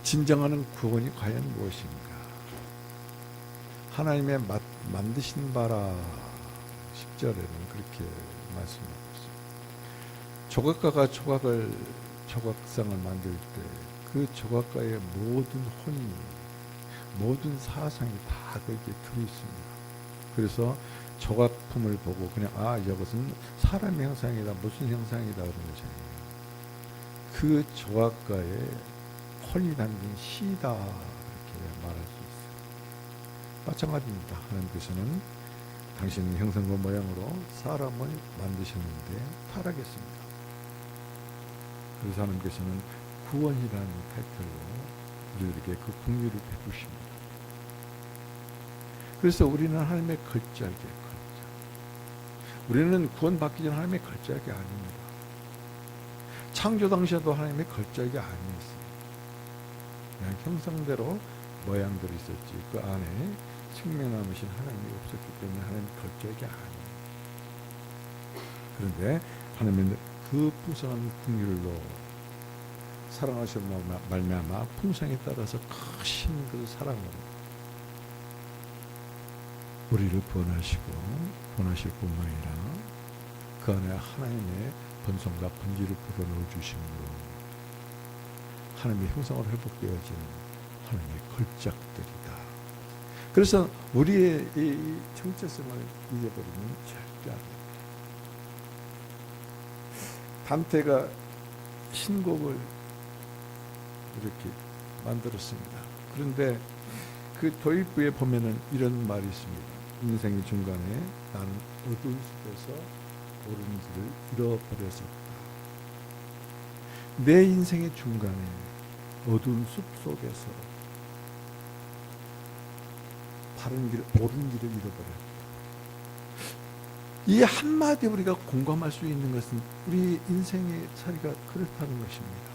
진정한 구원이 과연 무엇인가? 하나님의 만드신 바라 10절에는 그렇게 말씀하고 있습니다. 조각가가 조각상을 만들 때 그 조각가의 모든 혼이, 모든 사상이 다 거기에 들어있습니다. 그래서 조각품을 보고 그냥 이것은 사람의 형상이다, 무슨 형상이다 그런 것이 아니에요. 그 조각가의 혼이 담긴 시다 이렇게 말할 수 있어요. 마찬가지입니다. 하나님께서는 당신의 형상과 모양으로 사람을 만드셨는데 타락했습니다. 그래서 하나님께서는 구원이라는 타이틀로 우리에게 그 긍휼을 베푸십니다. 그래서 우리는 하나님의 걸작이에요. 걸작. 우리는 구원받기 전 하나님의 걸작이 아닙니다. 창조 당시에도 하나님의 걸작이 아니었어요. 그냥 형상대로 모양들이 있었지 그 안에 생명나무신 하나님이 없었기 때문에 하나님의 걸작이 아니에요. 그런데 하나님은 그 풍성한 긍휼로 사랑하시는 말미암아 풍성에 따라서 크신 그 사랑으로 우리를 구원하시고 구원하실 뿐만 아니라 그 안에 하나님의 본성과 본질을 불어넣어 주심으로 하나님의 형상으로 회복되어진 하나님의 걸작들이다. 그래서 우리의 이 정체성을 잊어버리면 절대 안 됩니다. 단테가 신곡을 이렇게 만들었습니다. 그런데 그 도입부에 보면은 이런 말이 있습니다. 인생의 중간에 나는 어두운 숲에서 옳은 길을 잃어버렸었다. 내 인생의 중간에 어두운 숲 속에서 바른 길, 옳은 길을 잃어버렸다. 이 한마디 우리가 공감할 수 있는 것은 우리 인생의 살이가 그렇다는 것입니다.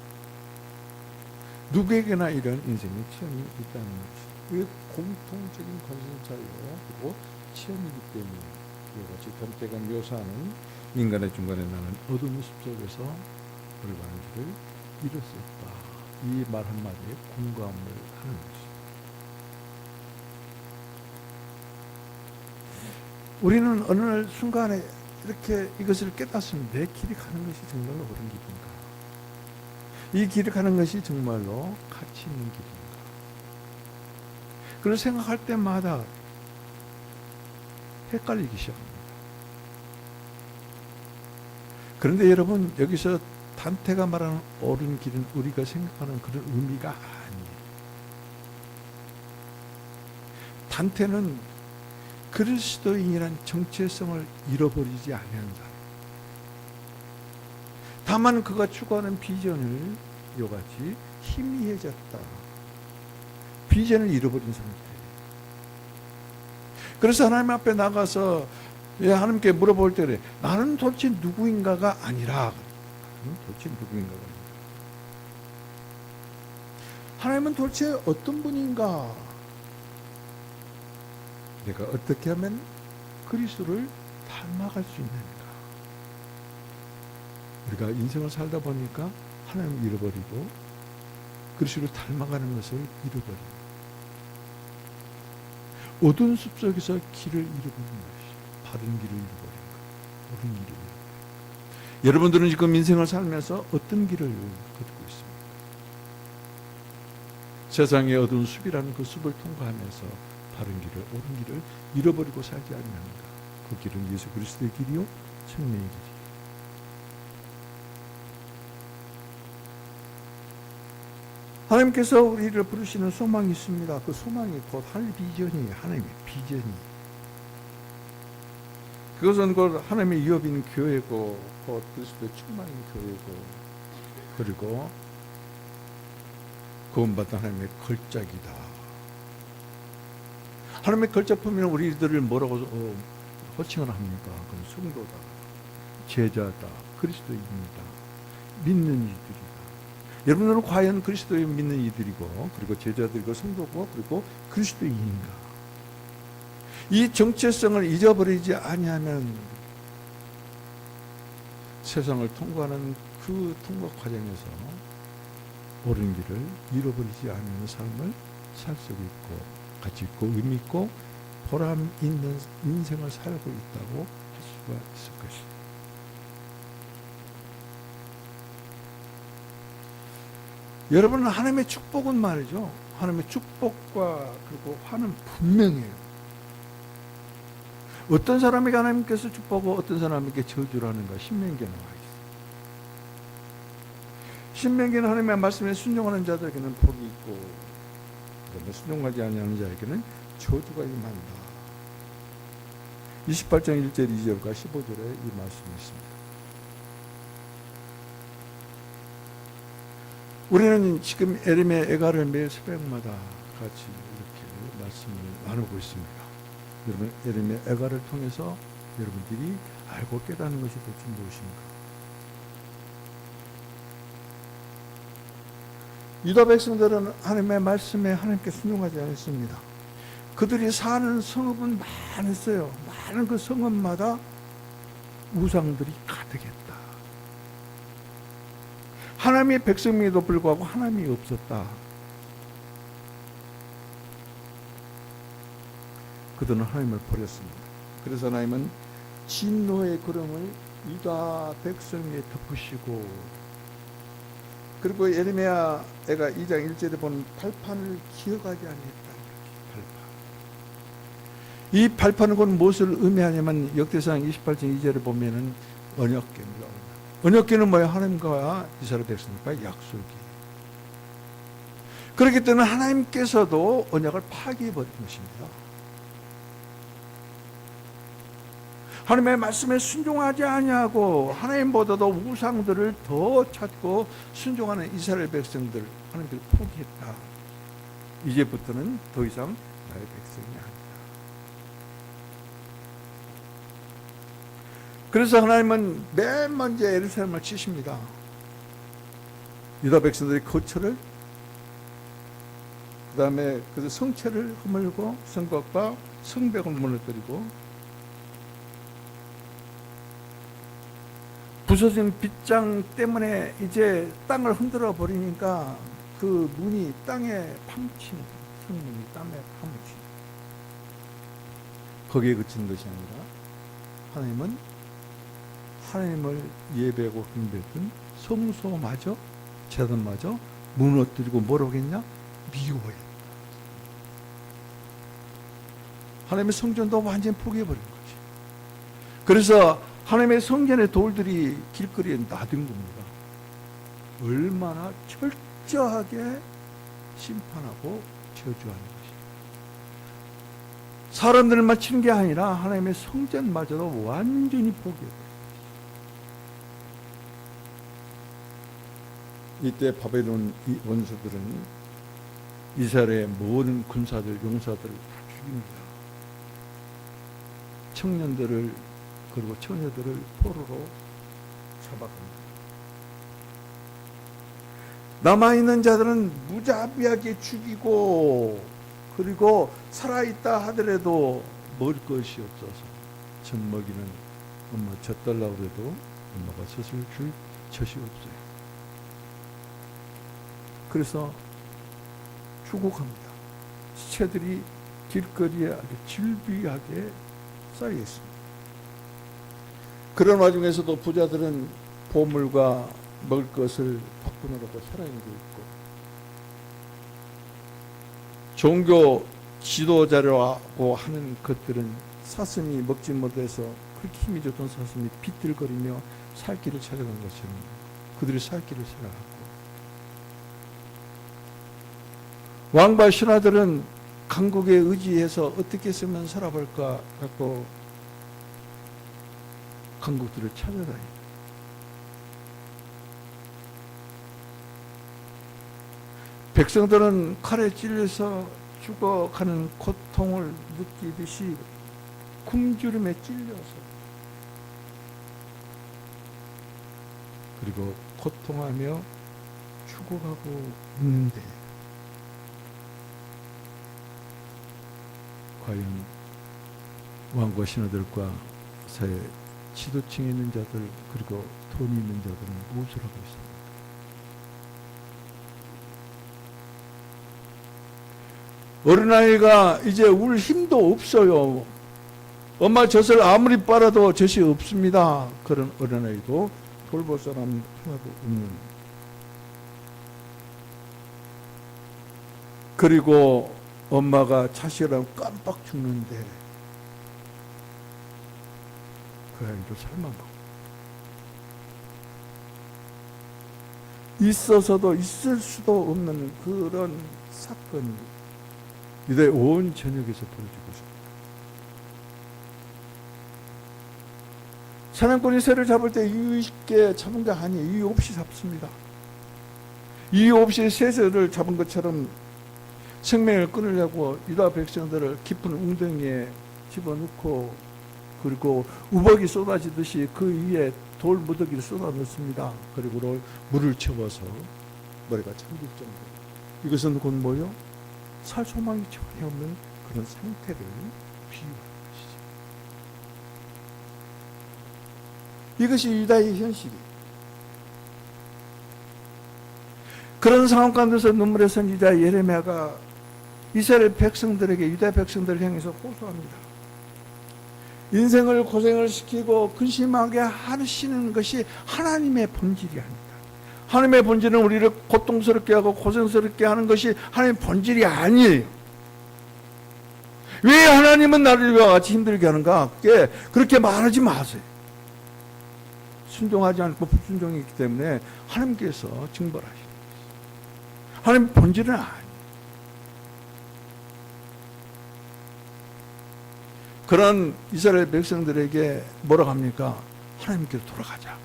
누구에게나 이런 인생의 체험이 있다는 것입니다. 이게 공통적인 관심사예요. 그리고 체험이기 때문에 이와 같이 단테가 묘사하는 인간의 중간에 나는 어두운 숲 속에서 올바른 길을 잃었었다. 이 말 한마디에 공감을 하는 것입니다. 우리는 어느 날 순간에 이렇게 이것을 깨닫습니다. 내 길이 가는 것이 정말로 옳은 길인가? 이 길을 가는 것이 정말로 가치 있는 길인가? 그걸 생각할 때마다 헷갈리기 시작합니다. 그런데 여러분, 여기서 단테가 말하는 옳은 길은 우리가 생각하는 그런 의미가 아니에요. 단테는 그리스도인이란 정체성을 잃어버리지 아니하는 사람. 다만 그가 추구하는 비전을 이같이 희미해졌다. 비전을 잃어버린 상태. 그래서 하나님 앞에 나가서 하나님께 물어볼 때 그래. 나는 도대체 누구인가가 아니라. 나는 도대체 누구인가가 아니라. 하나님은 도대체 어떤 분인가? 내가 어떻게 하면 그리스도를 닮아갈 수 있는가? 우리가 인생을 살다 보니까 하나님을 잃어버리고 그리스도를 닮아가는 것을 잃어버립니다. 어두운 숲속에서 길을 잃어버린 것이 바른 길을 잃어버린 것, 옳은 길을 잃어버린 것. 여러분들은 지금 인생을 살면서 어떤 길을 걷고 있습니까? 세상의 어두운 숲이라는 그 숲을 통과하면서 바른 길을, 옳은 길을 잃어버리고 살지 않는가? 그 길은 예수 그리스도의 길이요, 생명의 길이요. 하나님께서 우리를 부르시는 소망이 있습니다. 그 소망이 곧 할 비전이에요. 하나님의 비전이. 그것은 곧 하나님의 유업인 교회고, 곧 그리스도의 충만인 교회고, 그리고 구원받은 하나님의 걸작이다. 하나님의 걸작품이면 우리들을 뭐라고 호칭을 합니까? 그건 성도다, 제자다, 그리스도인이다, 믿는 이들이다. 여러분들은 과연 그리스도에 믿는 이들이고, 그리고 제자들이고, 성도고, 그리고 그리스도인인가? 이 정체성을 잊어버리지 아니하면 세상을 통과하는 그 통과 과정에서 옳은 길을 잃어버리지 않는 삶을 살 수 있고 가치 있고 의미 있고 보람 있는 인생을 살고 있다고 할 수가 있을 것입니다. 여러분, 하나님의 축복은 말이죠. 하나님의 축복과 그리고 화는 분명해요. 어떤 사람에게 하나님께서 축복하고 어떤 사람에게 저주라는가 신명기에 나와 있어요. 신명기는 하나님의 말씀에 순종하는 자들에게는 복이 있고 그다음에 순종하지 아니하는 자에게는 저주가 임한다. 28장 1절 2절과 15절에 이 말씀이 있습니다. 우리는 지금 에림의 애가를 매일 새벽마다 같이 이렇게 말씀을 나누고 있습니다. 여러분, 에림의 애가를 통해서 여러분들이 알고 깨닫는 것이 도대체 무엇인가? 유다 백성들은 하나님의 말씀에 하나님께 순종하지 않았습니다. 그들이 사는 성읍은 많았어요. 많은 그 성읍마다 우상들이 가득했다. 하나님의 백성임에도 불구하고 하나님이 없었다. 그들은 하나님을 버렸습니다. 그래서 하나님은 진노의 구름을 유다 백성에 덮으시고, 그리고 예레미야 애가 2장 1절에 보면 발판을 기억하지 아니했다. 발판. 이 발판은 곧 무엇을 의미하냐면 역대상 28장 2절에 보면은 언약궤입니다. 언약궤는 뭐예요? 하나님과 이스라엘 백성과 약속이. 그렇기 때문에 하나님께서도 언약을 파기해버린 것입니다. 하나님의 말씀에 순종하지 아니하고 하나님보다도 우상들을 더 찾고 순종하는 이스라엘 백성들, 하나님께서 포기했다. 이제부터는 더 이상 나의 백성이 아니다. 그래서 하나님은 맨 먼저 예루살렘을 치십니다. 유다 백성들의 거처를, 그 다음에 그 성체를 허물고 성곽과 성벽을 무너뜨리고 부서진 빗장 때문에 이제 땅을 흔들어 버리니까 그 문이 땅에 파묻히는, 성문이 땅에 파묻히는, 거기에 그친 것이 아니라 하나님은 하나님을 예배하고 경배했던 성소마저, 제단마저 무너뜨리고 뭐라고 했냐? 미워했다. 하나님의 성전도 완전히 포기해버린 거지. 그래서 하나님의 성전의 돌들이 길거리에 나든 겁니다. 얼마나 철저하게 심판하고 저주하는 것입니다. 사람들만 치는 게 아니라 하나님의 성전마저도 완전히 포기해버린. 이때 바벨론 원수들은 이스라엘의 모든 군사들, 용사들을 다 죽입니다. 청년들을 그리고 처녀들을 포로로 잡아갑니다. 남아있는 자들은 무자비하게 죽이고, 그리고 살아있다 하더라도 먹을 것이 없어서 젖 먹이는 엄마 젖 달라고 해도 엄마가 젖을 줄 젖이 없어요. 그래서 추곡합니다. 시체들이 길거리에 아주 질비하게 쌓여 있습니다. 그런 와중에서도 부자들은 보물과 먹을 것을 바꾸느라고 살아있고 있고, 종교 지도자라고 하는 것들은 사슴이 먹지 못해서 그렇게 힘이 좋던 사슴이 비틀거리며 살 길을 찾아간 것처럼 그들이 살 길을 찾아갔고, 왕과 신하들은 강국에 의지해서 어떻게 했으면 살아볼까 갖고 강국들을 찾아다니. 백성들은 칼에 찔려서 죽어가는 고통을 느끼듯이 굶주림에 찔려서, 그리고 고통하며 죽어가고 있는데 과연 왕과 신하들과 사회 지도층에 있는 자들, 그리고 돈이 있는 자들은 무엇을 하고 있습니까? 어린아이가 이제 울 힘도 없어요. 엄마 젖을 아무리 빨아도 젖이 없습니다. 그런 어린아이도 돌볼 사람 하나도 없는. 그리고 엄마가 자식이라면 깜빡 죽는데 그 아이도 살만 먹고 있어서도 있을 수도 없는 그런 사건이 유대 온 전역에서 벌어지고 있습니다. 사냥꾼이 새를 잡을 때 이유 있게 잡은 게 아니에요. 이유 없이 잡습니다. 이유 없이 새를 잡은 것처럼 생명을 끊으려고 유다 백성들을 깊은 웅덩이에 집어넣고 그리고 우박이 쏟아지듯이 그 위에 돌 무더기를 쏟아 넣습니다. 그리고 물을 채워서 머리가 잠길 정도. 이것은 곧 뭐요? 살 소망이 전혀 없는 그런 상태를 비유하는 것이죠. 이것이 유다의 현실이에요. 그런 상황 가운데서 눈물의 선지자 예레미야가 이스라엘 백성들에게 유다 백성들을 향해서 호소합니다. 인생을 고생을 시키고 근심하게 하시는 것이 하나님의 본질이 아닙니다. 하나님의 본질은 우리를 고통스럽게 하고 고생스럽게 하는 것이 하나님의 본질이 아니에요. 왜 하나님은 나를 이와 같이 힘들게 하는가? 그렇게 말하지 마세요. 순종하지 않고 불순종이기 때문에 하나님께서 징벌하시는 것이죠. 하나님의 본질은 아니에요. 그런 이스라엘 백성들에게 뭐라고 합니까? 하나님께로 돌아가자.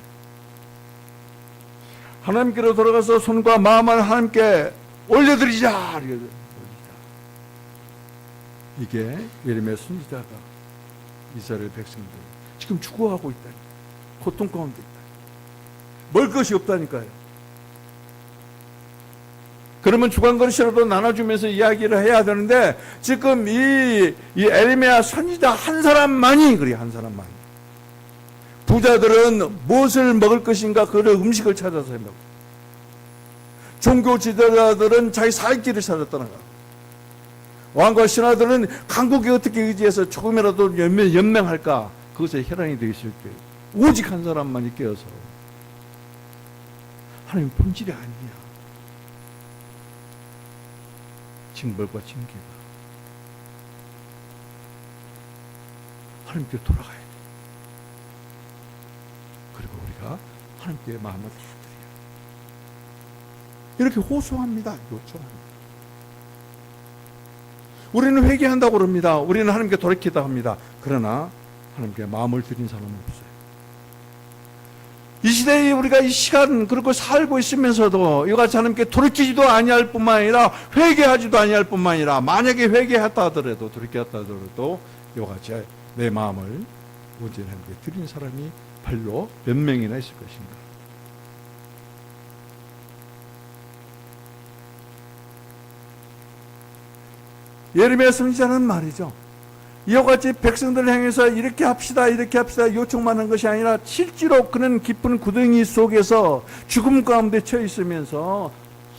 하나님께로 돌아가서 손과 마음을 하나님께 올려드리자. 이게 예레미야 선지자가 이스라엘 백성들 지금 죽어가고 있다. 고통 가운데 있다. 먹을 것이 없다니까요. 그러면 주간것이라도 나눠주면서 이야기를 해야 되는데 지금 이 예레미야 선지자 한 사람만이 그래요. 한 사람만이. 부자들은 무엇을 먹을 것인가 그 음식을 찾아서 해먹고 종교 지도자들은 자기 살 길을 찾아 떠나가. 왕과 신하들은 강국에 어떻게 의지해서 조금이라도 연맹할까 그것에 혈안이 되어 있을 거예요. 오직 한 사람만이 깨어서 하나님 본질이 아니야. 징벌과 징계가 하나님께 돌아가야 돼. 그리고 우리가 하나님께 마음을 다 드려요. 이렇게 호소합니다. 요청합니다. 우리는 회개한다고 그럽니다. 우리는 하나님께 돌이키다 합니다. 그러나 하나님께 마음을 드린 사람은 없어요. 이 시대에 우리가 이 시간 그렇게 살고 있으면서도 이같이 하나님께 돌이키지도 아니할 뿐만 아니라 회개하지도 아니할 뿐만 아니라 만약에 회개했다 하더라도 돌이켰다 하더라도 이같이 내 마음을 온전히 하나님께 드린 사람이 별로 몇 명이나 있을 것인가. 예레미야 선지자는 말이죠. 이와 같이 백성들을 향해서 이렇게 합시다 요청만 한 것이 아니라 실제로 그는 깊은 구덩이 속에서 죽음 가운데 처해 있으면서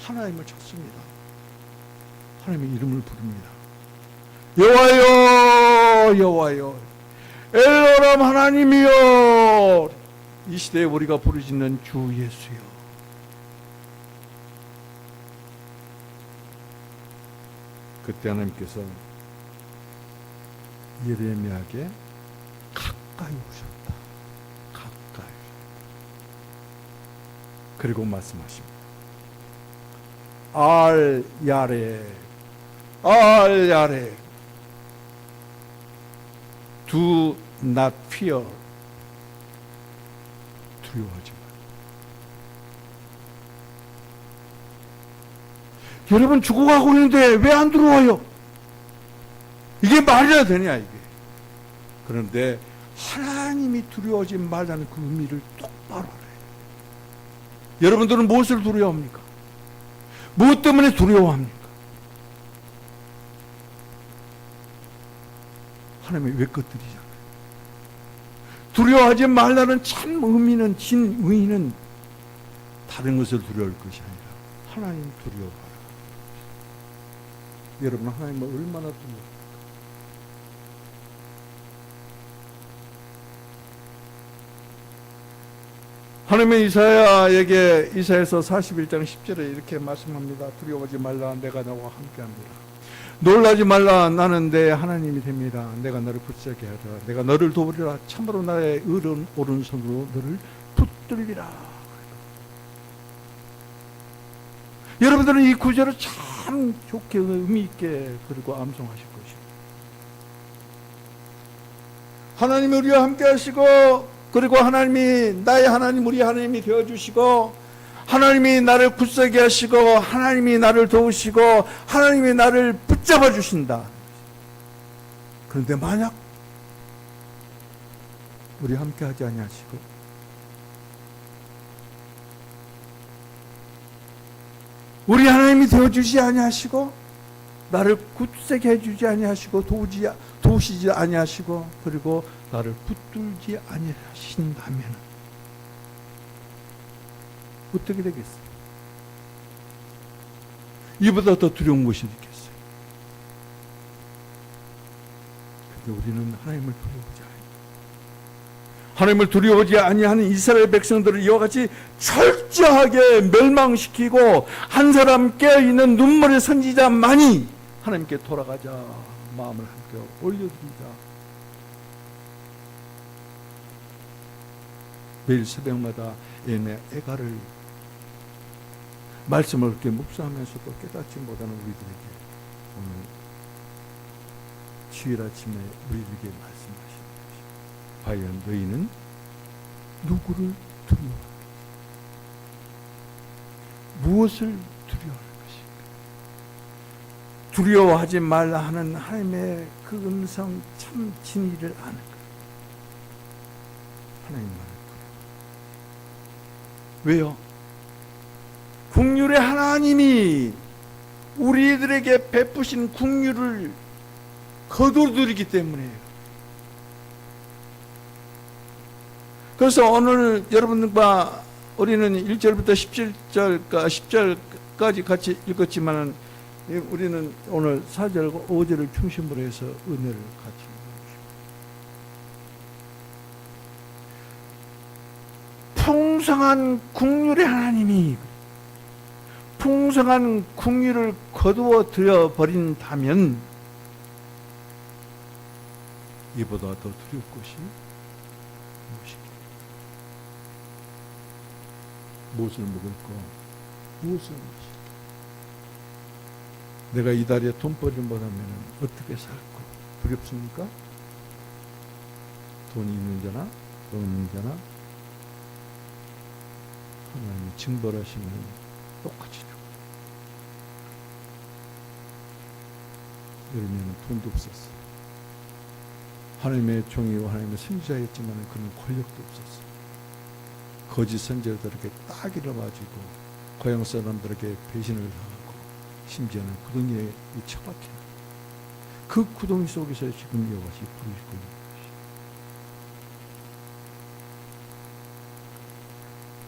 하나님을 찾습니다. 하나님의 이름을 부릅니다. 여호와여 여호와여 엘로람 하나님이여. 이 시대에 우리가 부르짖는 주 예수여. 그때 하나님께서 예레미야에게 가까이 오셨다. 가까이. 그리고 말씀하십니다. 알 야레 Do not fear. 두려워하지 마. 여러분 죽어가고 있는데 왜 안 들어와요? 이게 말이나 되냐 이게. 그런데 하나님이 두려워하지 말라는 그 의미를 똑바로 알아요. 여러분들은 무엇을 두려워합니까? 무엇 때문에 두려워합니까? 하나님이 왜 것들이잖아요. 두려워하지 말라는 참 의미는 진 의미는 다른 것을 두려워할 것이 아니라 하나님 두려워하라. 여러분 하나님을 얼마나 두려워. 하나님은 이사야에게 이사야서 41장 10절에 이렇게 말씀합니다. 두려워하지 말라, 내가 너와 함께합니다. 놀라지 말라, 나는 내 하나님이 됩니다. 내가 너를 굳세게 하리라. 내가 너를 도우리라. 참으로 나의 오른손으로 너를 붙들리라. 여러분들은 이 구절을 참 좋게 의미 있게 그리고 암송하실 것입니다. 하나님이 우리와 함께 하시고, 그리고 하나님이 나의 하나님, 우리 하나님이 되어주시고, 하나님이 나를 굳세게 하시고, 하나님이 나를 도우시고, 하나님이 나를 붙잡아 주신다. 그런데 만약 우리 함께 하지 아니하시고, 우리 하나님이 되어주지 아니하시고, 나를 굳세게 해주지 아니하시고, 도우시지 아니하시고, 그리고 나를 붙들지 아니하신다면 어떻게 되겠어요? 이보다 더 두려운 것이 있겠어요? 근데 우리는 하나님을 두려워하지 않아요. 하나님을 두려워하지 아니하는 이스라엘 백성들을 이와 같이 철저하게 멸망시키고, 한 사람 깨어있는 눈물의 선지자만이 하나님께 돌아가자 마음을 함께 올려드리자. 매일 새벽마다 애가를 말씀을 그렇게 묵상하면서도 깨닫지 못하는 우리들에게 오늘 주일 아침에 우리들에게 말씀하시는 것입니다. 과연 너희는 누구를 두려워하는지, 무엇을 두려워하는 것인가? 두려워하지 말라 하는 하나님의 그 음성 참 진리를 아는가? 하나님만. 왜요? 국률의 하나님이 우리들에게 베푸신 국률을 거두들이기 때문에요. 그래서 오늘 여러분과 우리는 1절부터 10절까지 같이 읽었지만, 우리는 오늘 4절과 5절을 중심으로 해서 은혜를 같이 풍성한 국률의 하나님이 풍성한 국률을 거두어 들여 버린다면 이보다 더 두려울 것이 무엇이겠어요? 무엇을 먹을까? 무엇을 마실까? 내가 이달에 돈벌이를 못하면 어떻게 살까? 두렵습니까? 돈이 있는 자나 돈 없는 자나 하나님이 징벌하시면 똑같이 죽어요. 예레미야는 돈도 없었어요. 하나님의 종이고 하나님의 선지자였지만 그런 권력도 없었어요. 거짓 선지자들에게 따귀를 맞이고 고향 사람들에게 배신을 당하고 심지어는 구덩이에 처박혀 그 구덩이 속에서 지금 이와 같이 부르시고 있는 것이.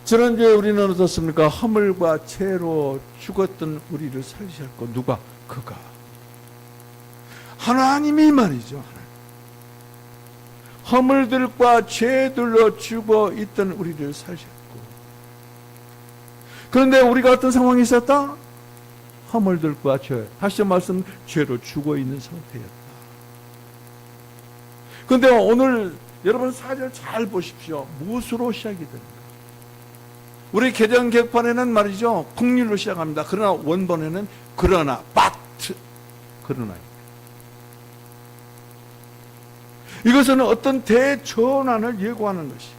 지난주에 우리는 어떻습니까? 허물과 죄로 죽었던 우리를 살리셨고, 누가? 그가. 하나님이 말이죠. 허물들과 죄들로 죽어 있던 우리를 살리셨고, 그런데 우리가 어떤 상황이 있었다? 허물들과 죄, 다시 말씀, 죄로 죽어 있는 상태였다. 그런데 오늘 여러분 4절 잘 보십시오. 무엇으로 시작이 됩니까? 우리 개정 격판에는 말이죠, 국률로 시작합니다. 그러나 원본에는 그러나, but, 그러나입니다. 이것은 어떤 대전환을 예고하는 것이.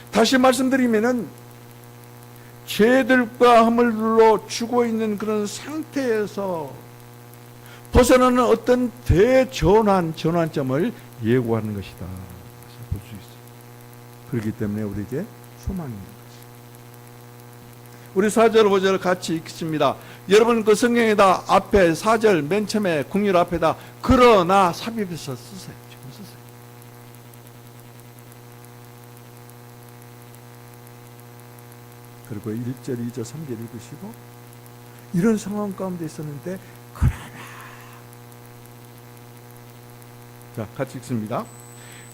다시 말씀드리면은 죄들과 허물로 죽어 있는 그런 상태에서 벗어나는 어떤 전환점을 예고하는 것이다. 볼 수 있어요. 그렇기 때문에 우리에게 소망이 있는 것이죠. 우리 4절 5절 같이 읽습니다. 여러분 그 성경에다 앞에 4절 맨 처음에 국률 앞에다 그러나 삽입해서 쓰세요. 지금 쓰세요. 그리고 1절, 2절, 3절 읽으시고, 이런 상황 가운데 있었는데 그러나 자, 같이 읽습니다.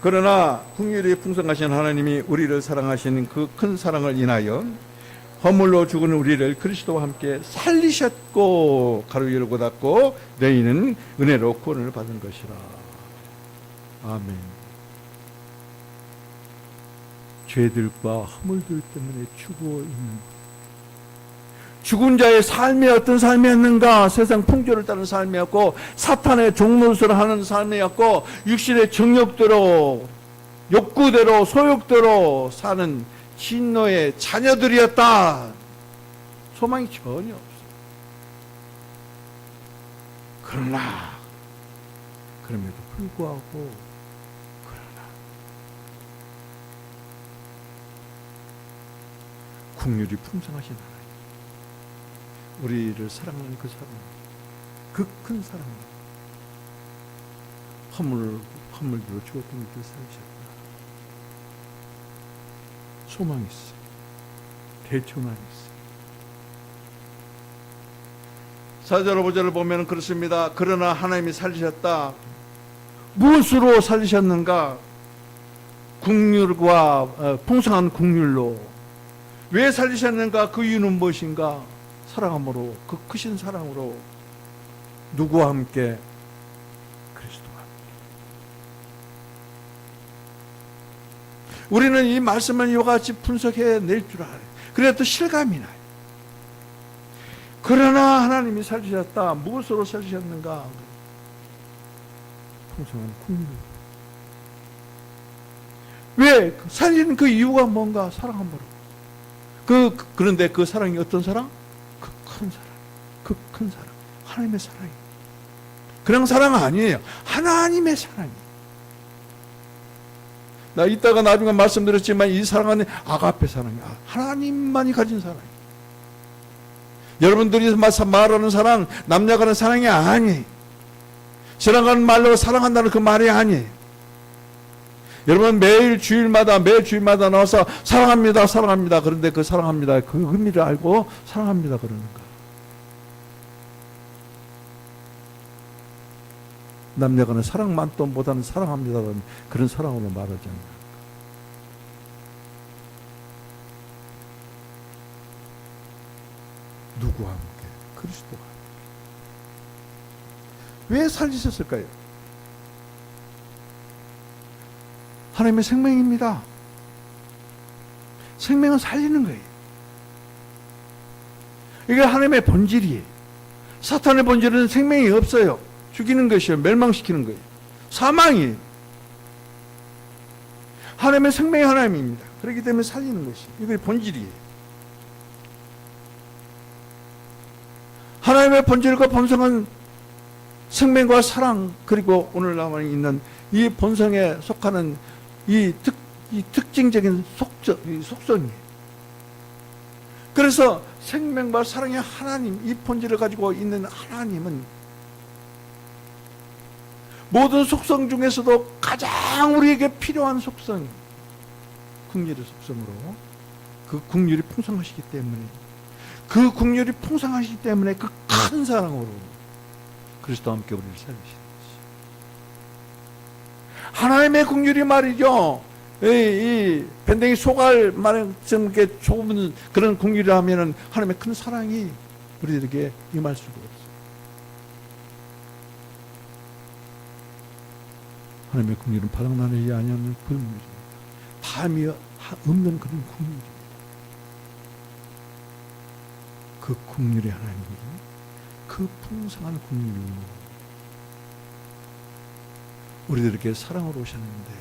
그러나 긍휼이 풍성하신 하나님이 우리를 사랑하시는 그 큰 사랑을 인하여 허물로 죽은 우리를 그리스도와 함께 살리셨고, 가로 열고 닫고, 너희는 은혜로 구원을 받은 것이라. 아멘. 죄들과 허물들 때문에 죽어 있는, 죽은 자의 삶이 어떤 삶이었는가? 세상 풍조를 따른 삶이었고, 사탄의 종노릇을 하는 삶이었고, 육신의 정욕대로, 욕구대로, 소욕대로 사는 진노의 자녀들이었다. 소망이 전혀 없어요. 그러나 그럼에도 불구하고, 그러나 긍휼이 풍성하신 하나님, 우리를 사랑하는 그 사랑, 그 큰 사랑, 허물로 죽었던 우리를 살리셨다. 소망이 있어요. 대초만이 있어요. 4절 5절을 보면 그렇습니다. 그러나 하나님이 살리셨다. 무엇으로 살리셨는가? 긍휼과 풍성한 긍휼로. 왜 살리셨는가? 그 이유는 무엇인가? 사랑함으로, 그 크신 사랑으로. 누구와 함께? 그리스도와 함께. 우리는 이 말씀을 이와 같이 분석해 낼 줄 알아요. 그래야 또 실감이 나요. 그러나 하나님이 살리셨다. 무엇으로 살리셨는가? 풍성한 긍휼. 왜? 살리는 그 이유가 뭔가? 사랑함으로. 그런데 그 사랑이 어떤 사랑? 그 큰 사랑. 그 큰 사랑. 하나님의 사랑이. 그냥 사랑 아니에요. 하나님의 사랑이. 나 이따가 나중에 말씀드렸지만 이 사랑은 아가페 사랑이야. 하나님만이 가진 사랑이야. 여러분들이 말하는 사랑, 남녀 간의 사랑이 아니에요. 지나가는 말로 사랑한다는 그 말이 아니에요. 여러분 매일 주일마다 나와서 사랑합니다, 사랑합니다. 그런데 그 사랑합니다, 그 의미를 알고 사랑합니다 그러는가? 남녀 간의 사랑만 또 못하는 사랑합니다라는 그런 사랑으로 말하지 않나? 누구와 함께? 그리스도와 함께. 왜 살리셨을까요? 하나님의 생명입니다. 생명은 살리는 거예요. 이게 하나님의 본질이에요. 사탄의 본질은 생명이 없어요. 죽이는 것이에요. 멸망시키는 거예요. 사망이에요. 하나님의 생명이 하나님입니다. 그렇기 때문에 살리는 것이에요. 이게 본질이에요. 하나님의 본질과 본성은 생명과 사랑, 그리고 오늘 남아 있는 이 본성에 속하는 이 특징적인 속성이에요. 그래서 생명과 사랑의 하나님, 이 본질을 가지고 있는 하나님은 모든 속성 중에서도 가장 우리에게 필요한 속성이 긍휼의 속성으로, 그 긍휼이 풍성하시기 때문에, 그 긍휼이 풍성하시기 때문에 그 큰 사랑으로 그리스도와 함께 우리를 살리시는 것이죠. 하나님의 긍휼이 말이죠. 이 밴댕이 소갈 말좀 이렇게 좁은 그런 긍휼이 하면은 하나님의 큰 사랑이 우리들에게 임할 수가 없어요. 하나님의 긍휼은 바닥나지 아니하는 긍휼입니다. 다함이 없는 그런 긍휼입니다. 그 긍휼의 하나님이 그 풍성한 긍휼로 우리들에게 사랑으로 오셨는데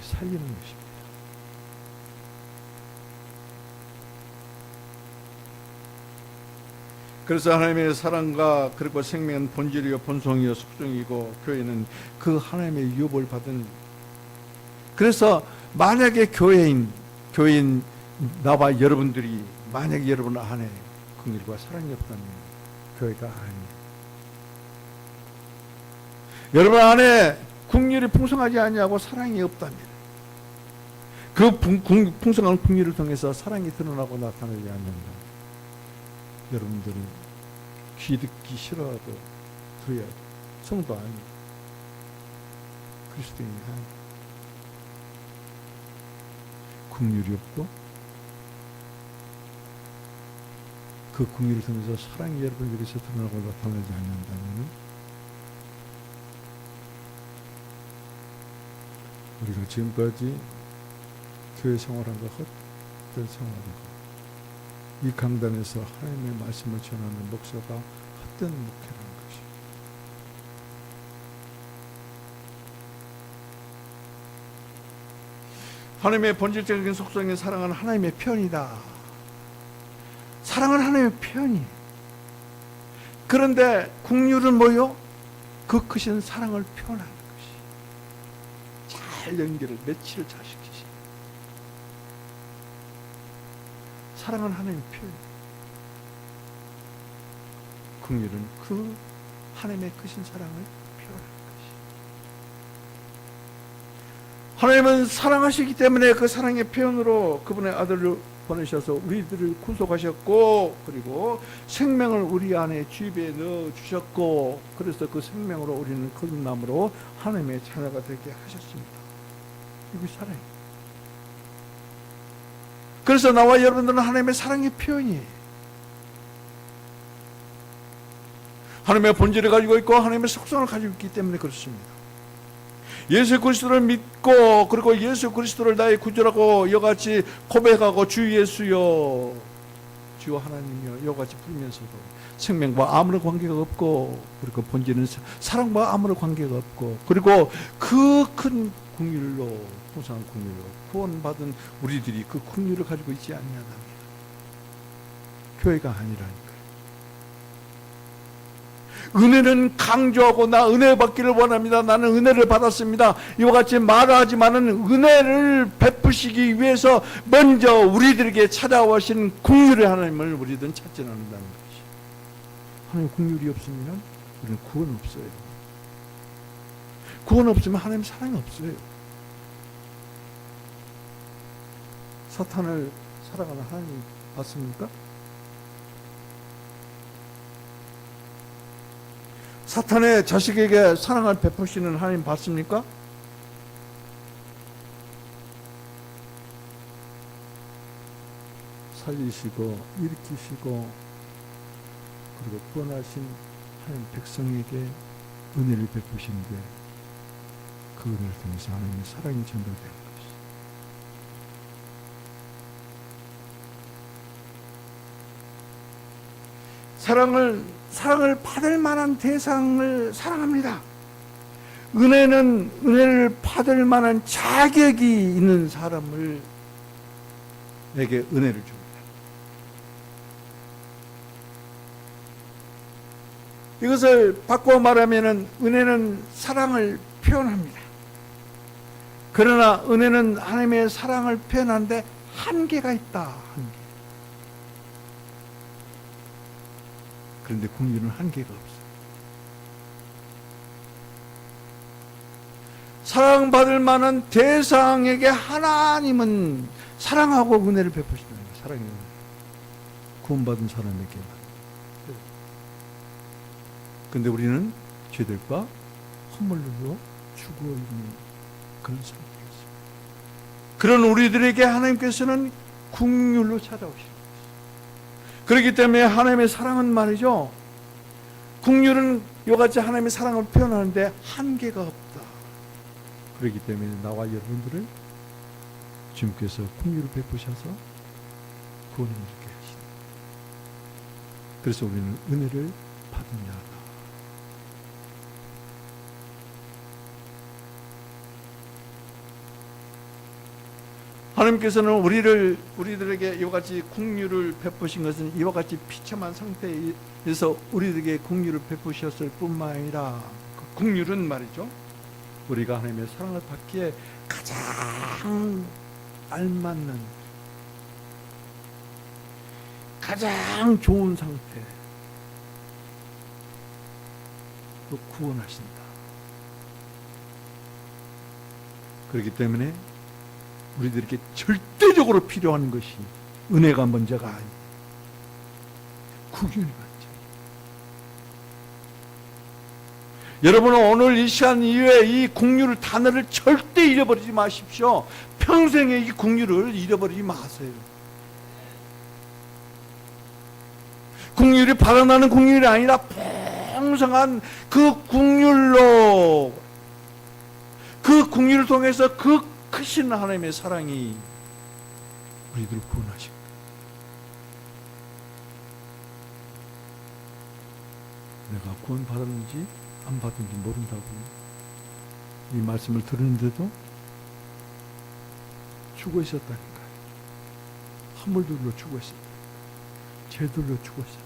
살리는 것입니다. 그래서 하나님의 사랑과 그리고 생명은 본질이요 본성이요 속성이고, 교회는 그 하나님의 유업을 받은, 그래서 만약에 교회인 나와 여러분들이 만약에 여러분 안에 긍휼과 사랑이 없다면 교회가 아니에요. 여러분 안에 긍휼이 풍성하지 않냐고 사랑이 없다면, 그 풍성한 긍휼을 통해서 사랑이 드러나고 나타나지 않는다. 여러분들은 귀 듣기 싫어도 들어야 성도 아니에요. 그리스도인이 아니에요. 긍휼이 없고 그 긍휼을 통해서 사랑이 여러분에게서 드러나고 나타나지 않는다면 우리가 지금까지 교회 생활한 거 헛된 생활이고 이 강단에서 하나님의 말씀을 전하는 목사가 헛된 목회라는 것이 하나님의 본질적인 속성인 사랑은 하나님의 표현이다. 사랑은 하나님의 표현이에요. 그런데 긍휼은 뭐요? 그 크신 사랑을 표현하는 것이 잘 연결을 매치를 잘 시키시. 사랑은 하나님의 표현. 긍휼은 그 하나님의 크신 사랑을 표현하는 것이. 하나님은 사랑하시기 때문에 그 사랑의 표현으로 그분의 아들을 보내셔서 우리들을 구속하셨고 그리고 생명을 우리 안에 주입에 넣어주셨고 그래서 그 생명으로 우리는 거듭남으로 하나님의 자녀가 되게 하셨습니다. 이게 사랑이에요. 그래서 나와 여러분들은 하나님의 사랑의 표현이에요. 하나님의 본질을 가지고 있고 하나님의 속성을 가지고 있기 때문에 그렇습니다. 예수 그리스도를 믿고 그리고 예수 그리스도를 나의 구주라고 이같이 고백하고 주 예수여 주 하나님이여 이같이 부르면서도 생명과 아무런 관계가 없고 그리고 본질은 사랑과 아무런 관계가 없고 그리고 그 큰 긍휼로 무상한 긍휼로 구원받은 우리들이 그 긍휼을 가지고 있지 않냐면 교회가 아니라니까요. 은혜는 강조하고 나 은혜 받기를 원합니다. 나는 은혜를 받았습니다. 이와 같이 말하지만은 은혜를 베푸시기 위해서 먼저 우리들에게 찾아오신 긍휼의 하나님을 우리들은 찾지 않는다는 것이. 하나님 긍휼이 없으면 우리는 구원 없어요. 구원 없으면 하나님 사랑이 없어요. 사탄을 사랑하는 하나님 맞습니까? 사탄의 자식에게 사랑을 베푸시는 하나님 봤습니까? 살리시고 일으키시고 그리고 구원하신 하나님 백성에게 은혜를 베푸시는데 그 은혜를 통해서 하나님의 사랑이 전달되는 것이. 사랑을 받을 만한 대상을 사랑합니다. 은혜는 은혜를 받을 만한 자격이 있는 사람을 내게 은혜를 줍니다. 이것을 바꿔 말하면 은혜는 사랑을 표현합니다. 그러나 은혜는 하나님의 사랑을 표현하는데 한계가 있다. 한계. 그런데 긍휼은 한계가 없어요. 사랑받을 만한 대상에게 하나님은 사랑하고 은혜를 베푸시는 거예요. 사랑의 은혜. 구원받은 사람에게만. 그런데 우리는 죄들과 허물로 죽어 있는 그런 상태였습니다. 그런 우리들에게 하나님께서는 긍휼로 찾아오시는 것입니다. 그렇기 때문에 하나님의 사랑은 말이죠. 긍휼은 이같이 하나님의 사랑을 표현하는데 한계가 없다. 그렇기 때문에 나와 여러분들을 주님께서 긍휼을 베푸셔서 구원을 이루게 하시다. 그래서 우리는 은혜를 받으냐. 하나님께서는 우리들에게 이와 같이 긍휼을 베푸신 것은 이와 같이 비참한 상태에서 우리들에게 긍휼을 베푸셨을 뿐만 아니라 그 긍휼은 말이죠. 우리가 하나님의 사랑을 받기에 가장 알맞는 가장 좋은 상태 또 구원하신다. 그렇기 때문에 우리들에게 절대적으로 필요한 것이 은혜가 먼저가 아니에요. 긍휼이 먼저. 여러분은 오늘 이 시간 이후에 이 국률 단어를 절대 잃어버리지 마십시오. 평생에 이 국률을 잃어버리지 마세요. 국률이 바라나는 국률이 아니라 풍성한 그 국률로, 그 국률을 통해서 그 크신 하나님의 사랑이 우리들을 구원하신 거예요. 내가 구원 받았는지 안 받은지 모른다고 이 말씀을 들었는데도 죽어 있었다니까요. 화물들로 죽어 있었다. 죄들로 죽어 있었다.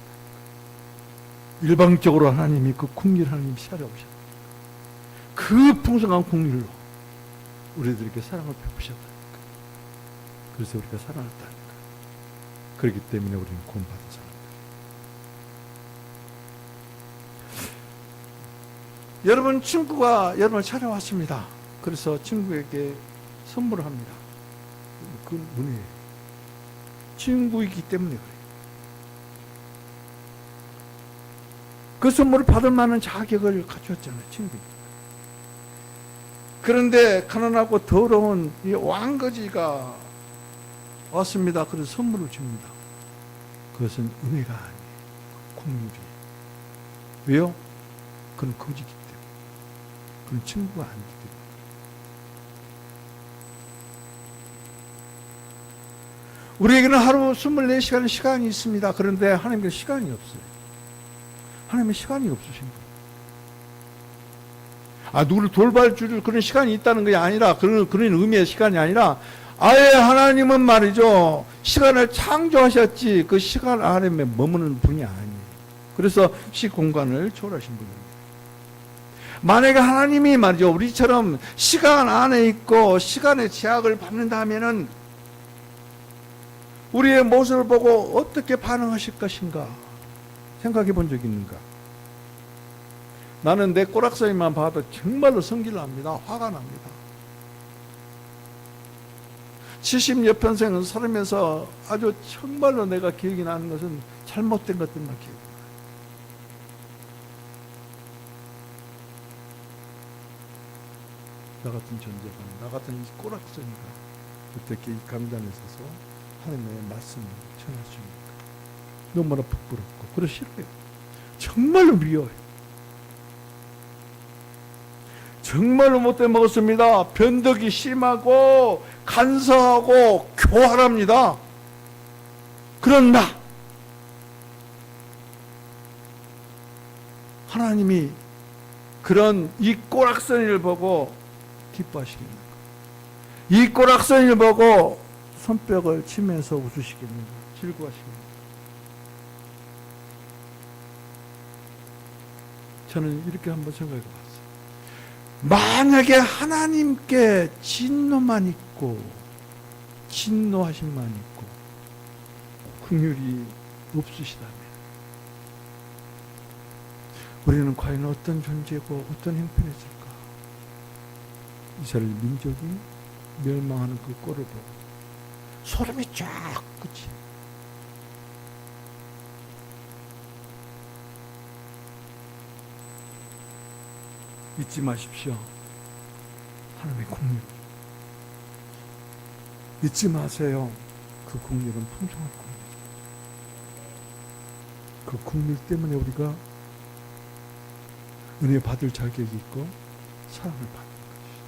일방적으로 하나님이 그 국률 하나님이 살아오셨다. 그 풍성한 국률로 우리들에게 사랑을 베푸셨다니까. 그래서 우리가 살아났다니까. 그렇기 때문에 우리는 구원받은 사람들. 여러분, 친구가 여러분을 찾아왔습니다. 그래서 친구에게 선물을 합니다. 그 은혜예요. 친구이기 때문에 그래요. 그 선물을 받을 만한 자격을 갖추었잖아요. 친구. 그런데 가난하고 더러운 이 왕거지가 왔습니다. 그래서 선물을 줍니다. 그것은 은혜가 아니에요. 국률이에요. 왜요? 그건 거지기 때문에. 그건 친구가 아니기 때문에. 우리에게는 하루 24시간 시간이 있습니다. 그런데 하나님께는 시간이 없어요. 하나님의 시간이 없으신 거예요. 누구를 돌봐줄 그런 시간이 있다는 게 아니라, 그런 의미의 시간이 아니라, 아예 하나님은 말이죠, 시간을 창조하셨지 그 시간 안에 머무는 분이 아니에요. 그래서 시공간을 초월하신 분입니다. 만약에 하나님이 말이죠, 우리처럼 시간 안에 있고 시간의 제약을 받는다 하면은 우리의 모습을 보고 어떻게 반응하실 것인가 생각해 본 적이 있는가? 나는 내 꼬락서리만 봐도 정말로 성질을 납니다. 화가 납니다. 70여 평생을 살면서 아주 정말로 내가 기억이 나는 것은 잘못된 것들만 기억이 나요. 나 같은 존재가, 나 같은 이 꼬락서리가 어떻게 이 강단에 서서 하나님의 말씀을 전할 수 있는가? 너무나 부끄럽고, 그래서 싫어요. 정말로 미워요. 정말로 못돼 먹었습니다. 변덕이 심하고 간사하고 교활합니다. 그런다. 하나님이 그런 이 꼬락서니를 보고 기뻐하시겠는가? 이 꼬락서니를 보고 손뼉을 치면서 웃으시겠는가? 즐거워하시겠는가? 저는 이렇게 한번 생각해 봤어요. 만약에 하나님께 진노만 있고 진노하심만 있고 긍휼이 없으시다면 우리는 과연 어떤 존재고 어떤 형편이었을까? 이스라엘 민족이 멸망하는 그 꼴을 보고 소름이 쫙 끼치. 잊지 마십시오. 하나님의 국률. 잊지 마세요. 그 국률은 풍성한 국률. 그 국률 때문에 우리가 은혜 받을 자격이 있고 사랑을 받는 것이죠.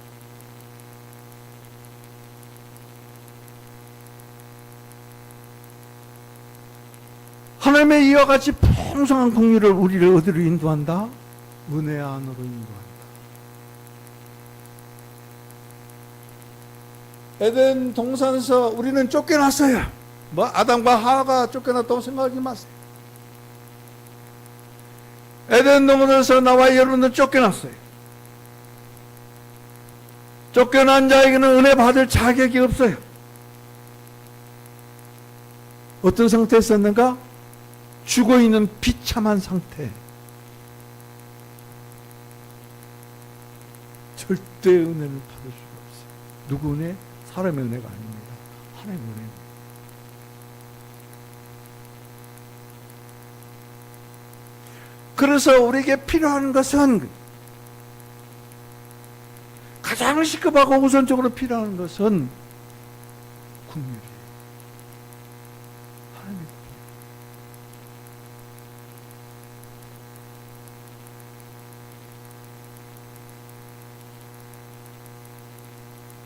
하나님의 이와 같이 풍성한 국률을 우리를 어디로 인도한다? 은혜 안으로 인도한다. 에덴 동산에서 우리는 쫓겨났어요. 아담과 하와가 쫓겨났다고 생각하지 마세요. 에덴 동산에서 나와 여러분들 쫓겨났어요. 쫓겨난 자에게는 은혜 받을 자격이 없어요. 어떤 상태에 있었는가? 죽어있는 비참한 상태. 절대 은혜를 받을 수가 없어요. 누구 은혜? 사람의 은혜가 아닙니다. 하나님의 은혜입니다. 그래서 우리에게 필요한 것은 가장 시급하고 우선적으로 필요한 것은 국률이에요. 하나님의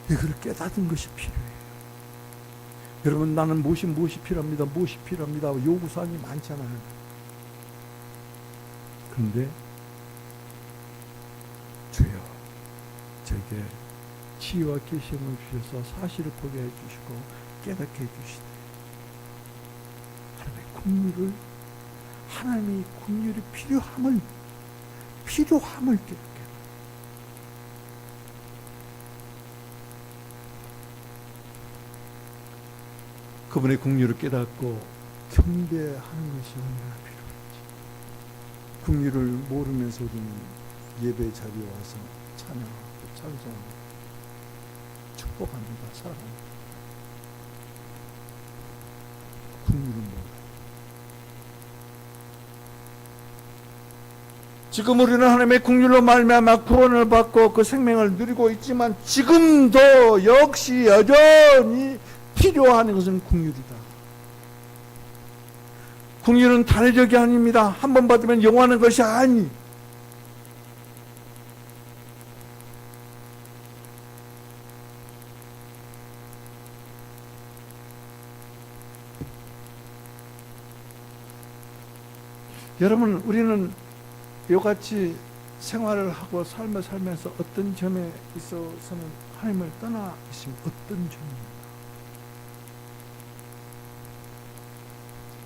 국률. 이걸 깨닫는 것이 필요해요. 여러분, 나는 무엇이 필요합니다. 무엇이 필요합니다. 요구사항이 많잖아요. 그런데 주여, 제게 지혜와 계시음을 주셔서 사실을 보게 해주시고 깨닫게 해주시되, 하나님의 국률이 필요함을 깨닫게. 그분의 국률을 깨닫고 경배하는 것이 얼마나 필요한지. 국률을 모르면서 우리는 예배 자리에 와서 찬양하고 찬송하고 축복합니다. 사랑합니다. 국률은 몰라요. 지금 우리는 하나님의 국률로 말미암아 구원을 받고 그 생명을 누리고 있지만, 지금도 역시 여전히 필요한 것은 국률이다. 국률은 단회적이 아닙니다. 한 번 받으면 영원한 것이 아니. 여러분, 우리는 이같이 생활을 하고 삶을 살면서 어떤 점에 있어서는 하나님을 떠나 있으면 어떤 점입니다.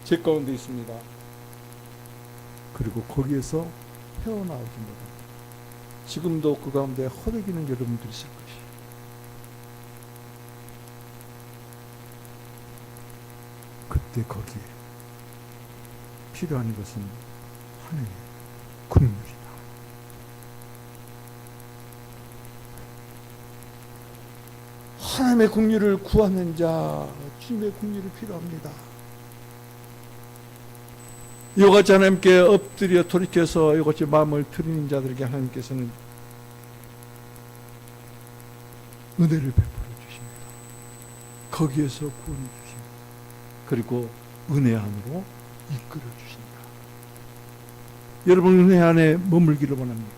제 가운데 있습니다. 그리고 거기에서 헤어나오지 못합니다. 지금도 그 가운데 허덕이는 여러분들이 있을 것이에요. 그때 거기에 필요한 것은 하나님의 국률이다. 하나님의 국률을 구하는 자, 주님의 국률이 필요합니다. 이같이 하나님께 엎드려 돌이켜서 이같이 마음을 드리는 자들에게 하나님께서는 은혜를 베풀어 주십니다. 거기에서 구원해 주십니다. 그리고 은혜 안으로 이끌어 주십니다. 여러분, 은혜 안에 머물기를 원합니까?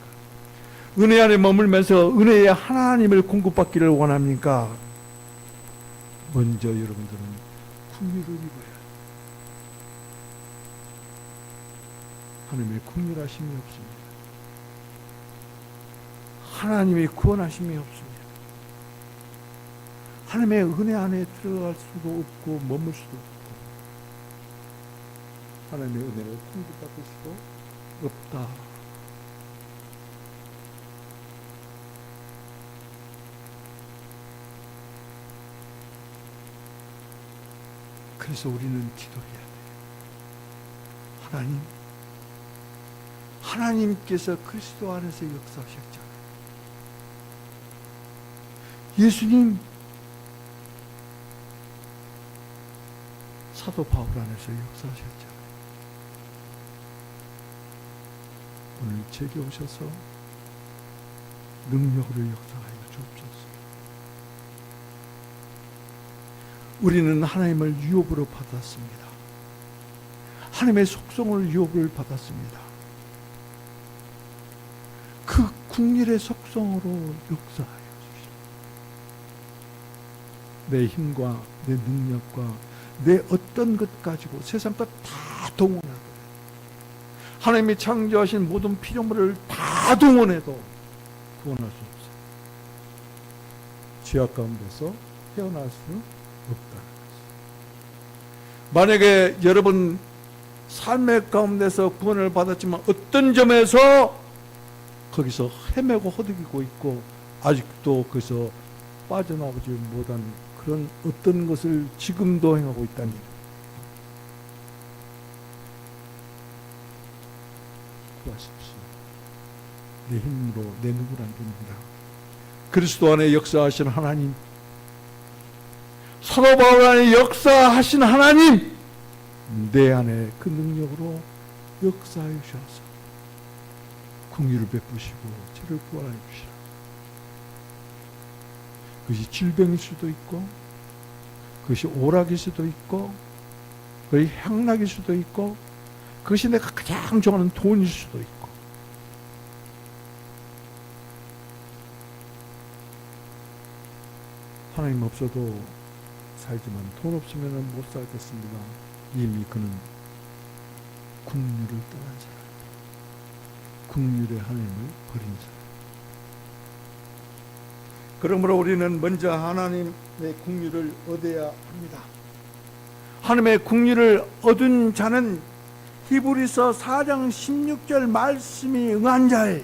은혜 안에 머물면서 은혜의 하나님을 공급받기를 원합니까? 먼저 여러분들은 국률을 입어야 해요. 하나님의 국률하심이 없습니다. 하나님의 구원하심이 없습니다. 하나님의 은혜 안에 들어갈 수도 없고 머물 수도 없고, 하나님의 은혜를 공급받을 수도 없다. 그래서 우리는 기도해야 돼요. 하나님께서 그리스도 안에서 역사하셨잖아요. 예수님, 사도 바울 안에서 역사하셨잖아요. 오늘 제게 오셔서 능력으로 역사하여 주옵소서. 우리는 하나님을 유업으로 받았습니다. 하나님의 속성을 유업을 받았습니다. 그 국률의 속성으로 역사하여 주십시오. 내 힘과 내 능력과 내 어떤 것 가지고 세상 것 다 동원하고, 하나님이 창조하신 모든 피조물을 다 동원해도 구원할 수 없어요. 죄악 가운데서 헤어날 수 없다는 것이죠. 만약에 여러분 삶의 가운데서 구원을 받았지만 어떤 점에서 거기서 헤매고 허덕이고 있고 아직도 거기서 빠져나오지 못한 그런 어떤 것을 지금도 행하고 있다니, 구하십시오. 내 힘으로 내 누구를 안 됩니다. 그리스도 안에 역사하신 하나님, 사도 바울 안에 역사하신 하나님, 내 안에 그 능력으로 역사해 주셔서 긍휼을 베푸시고 저를 구원하여 주시라. 그것이 질병일 수도 있고, 그것이 오락일 수도 있고, 그것이 향락일 수도 있고, 그것이 내가 가장 좋아하는 돈일 수도 있고. 하나님 없어도 살지만 돈 없으면 못 살겠습니다. 이미 그는 국률을 떠난 사람, 국률의 하나님을 버린 사람. 그러므로 우리는 먼저 하나님의 국률을 얻어야 합니다. 하나님의 국률을 얻은 자는 히브리서 4장 16절 말씀이 응한 자의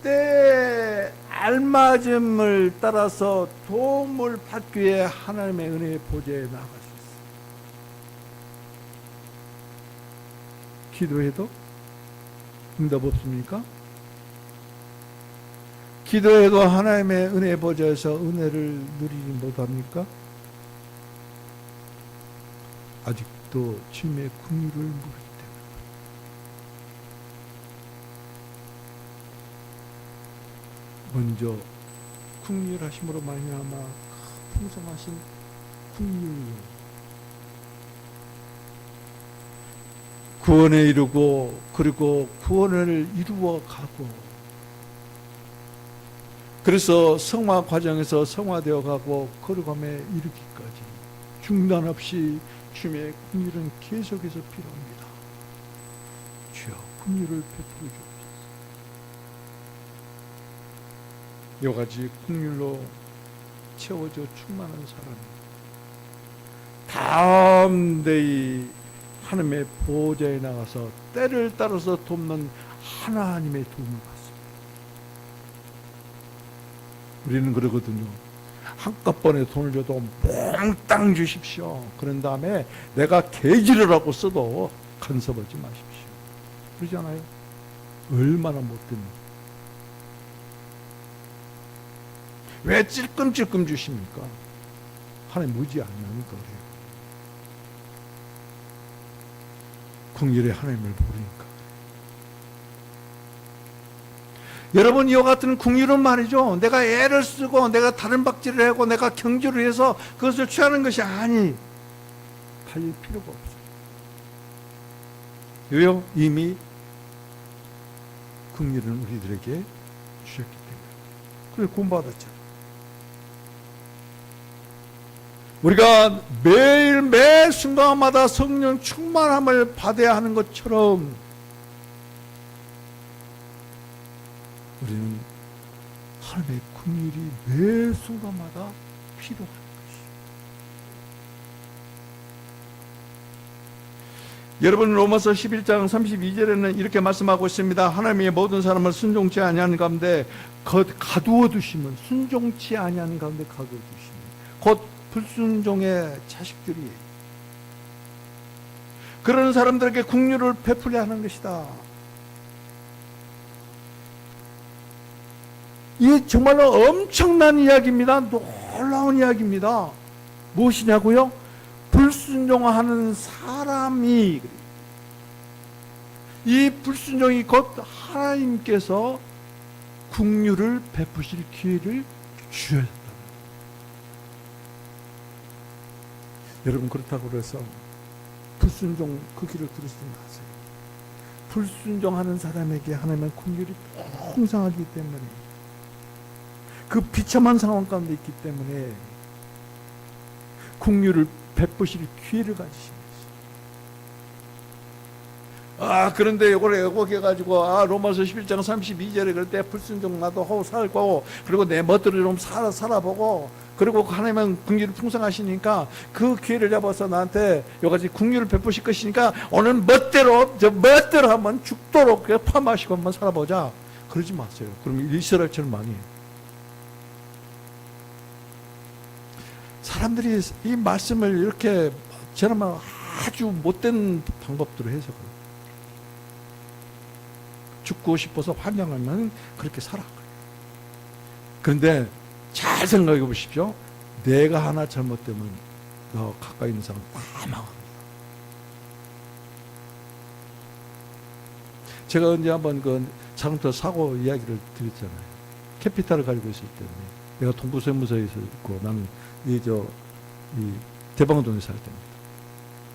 때에 알맞음을 따라서 도움을 받기 위해 하나님의 은혜의 보좌에 나아갈 수 있습니다. 기도해도 응답 없습니까? 기도해도 하나님의 은혜의 보좌에서 은혜를 누리지 못합니까? 아직도 주님의 긍휼을 모르기 때문에. 먼저 긍휼하심으로 말미암아 풍성하신 긍휼로 구원에 이르고, 그리고 구원을 이루어 가고, 그래서 성화 과정에서 성화되어 가고 거룩함에 이르기까지 중단 없이 주님의 긍휼은 계속해서 필요합니다. 주여 긍휼을 베풀어 주옵소서. 이와 같이 긍휼로 채워져 충만한 사람이 다음 데이 하나님의 보좌에 나가서 때를 따라서 돕는 하나님의 도움을 받습니다. 우리는 그러거든요. 한꺼번에 돈을 줘도 몽땅 주십시오. 그런 다음에 내가 개지를 하고 써도 간섭하지 마십시오. 그러잖아요. 얼마나 못됩니까? 왜 찔끔찔끔 주십니까? 하나님 의지 안 하니까 그래요. 긍휼의 하나님을 모르니까. 여러분, 이와 같은 긍휼은 말이죠, 내가 애를 쓰고 내가 다른 박질을 하고 내가 경주를 해서 그것을 취하는 것이 아니, 팔릴 필요가 없어요. 왜요? 이미 긍휼은 우리들에게 주셨기 때문에. 그래서 구원받았잖아요. 우리가 매일 매 순간마다 성령 충만함을 받아야 하는 것처럼 우리는 하나님의 긍휼이 매 순간마다 필요한 것이에요. 여러분, 로마서 11장 32절에는 이렇게 말씀하고 있습니다. 하나님의 모든 사람을 순종치 아니하는 가운데 가두어 두시면, 순종치 아니하는 가운데 가두어 두시면, 곧 불순종의 자식들이, 그런 사람들에게 긍휼을 베풀려 하는 것이다. 이 정말로 엄청난 이야기입니다. 놀라운 이야기입니다. 무엇이냐고요? 불순종하는 사람이, 이 불순종이 곧 하나님께서 긍휼을 베푸실 기회를 주셨다. 여러분, 그렇다고 해서 불순종 그 길을 들으시지 마세요. 불순종하는 사람에게 하나님의 긍휼이 풍성하기 때문에, 그 비참한 상황 가운데 있기 때문에 긍휼을 베푸실 기회를 가지십니다. 그런데 이걸 왜곡해가지고, 로마서 11장 32절에 그럴 때 불순종 나도 하고 살고, 그리고 내 멋대로 좀 살아보고, 그리고 하나님은 긍휼을 풍성하시니까 그 기회를 잡아서 나한테 여기까지 긍휼을 베푸실 것이니까 오늘 멋대로 한번 죽도록 포함하시고 한번 살아보자. 그러지 마세요. 그러면 이스라엘처럼 망해요. 사람들이 이 말씀을 이렇게 저는 아주 못된 방법들을 해서 그래요. 죽고 싶어서 환영하면 그렇게 살아. 그런데 잘 생각해 보십시오. 내가 하나 잘못되면 너 가까이 있는 사람 다 망합니다. 제가 언제 한번 그 자동차 사고 이야기를 드렸잖아요. 캐피탈을 가지고 있을 때문에 내가 동부세무서에 있고 나는 이 대방동에 살 때입니다.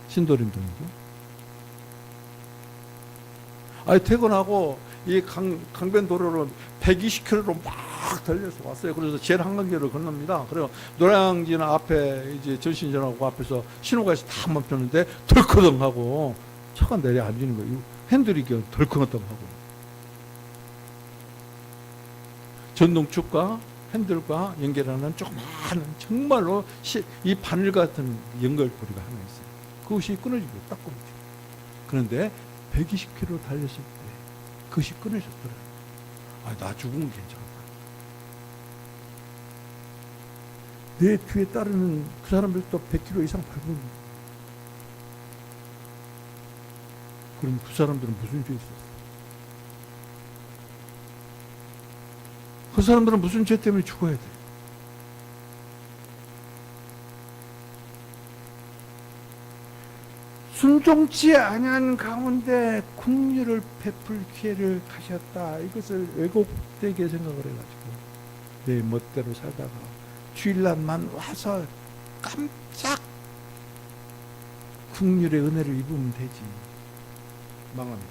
신도림동이고. 아니 퇴근하고 이 강변도로를 120km로 막 달려서 왔어요. 그래서 제일 한강교를 건넙니다. 그리고 노량진 앞에 이제 전신전하고 앞에서 신호가 다 멈췄는데 덜커덩하고 차가 내려 앉는 거예요. 핸들이 덜커덩하고 전동축과 핸들과 연결하는 조그마한 정말로 이 바늘 같은 연결고리가 하나 있어요. 그것이 끊어지고 딱 끊어지고. 그런데 120km 달렸을 때 그것이 끊어졌더라고요. 아, 나 죽으면 괜찮다. 내 뒤에 따르는 그 사람들 또 100km 이상 밟으면 그럼 그 사람들은 무슨 죄 있었어? 그 사람들은 무슨 죄 때문에 죽어야 돼? 순종치 아니한 가운데 긍휼을 베풀 기회를 가셨다. 이것을 왜곡되게 생각을 해가지고 내 멋대로 살다가 주일날만 와서 깜짝 긍휼의 은혜를 입으면 되지. 망합니다.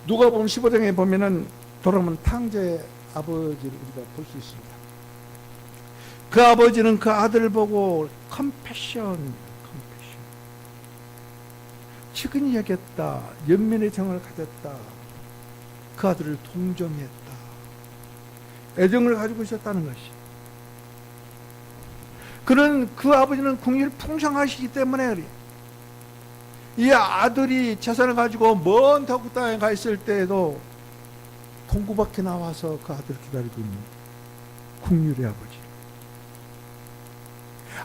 누가복음 15장에 보면은 돌아오면 탕자의 아버지를 우리가 볼 수 있습니다. 그 아버지는 그 아들을 보고 컴패션 측은히 여겼다. 연민의 정을 가졌다. 그 아들을 동정했다. 애정을 가지고 있었다는 것이. 그는 그 아버지는 긍휼 풍성하시기 때문에 그래. 이 아들이 재산을 가지고 먼 다국 땅에 가 있을 때에도 동구 밖에 나와서 그 아들을 기다리고 있는 긍휼의 아버지.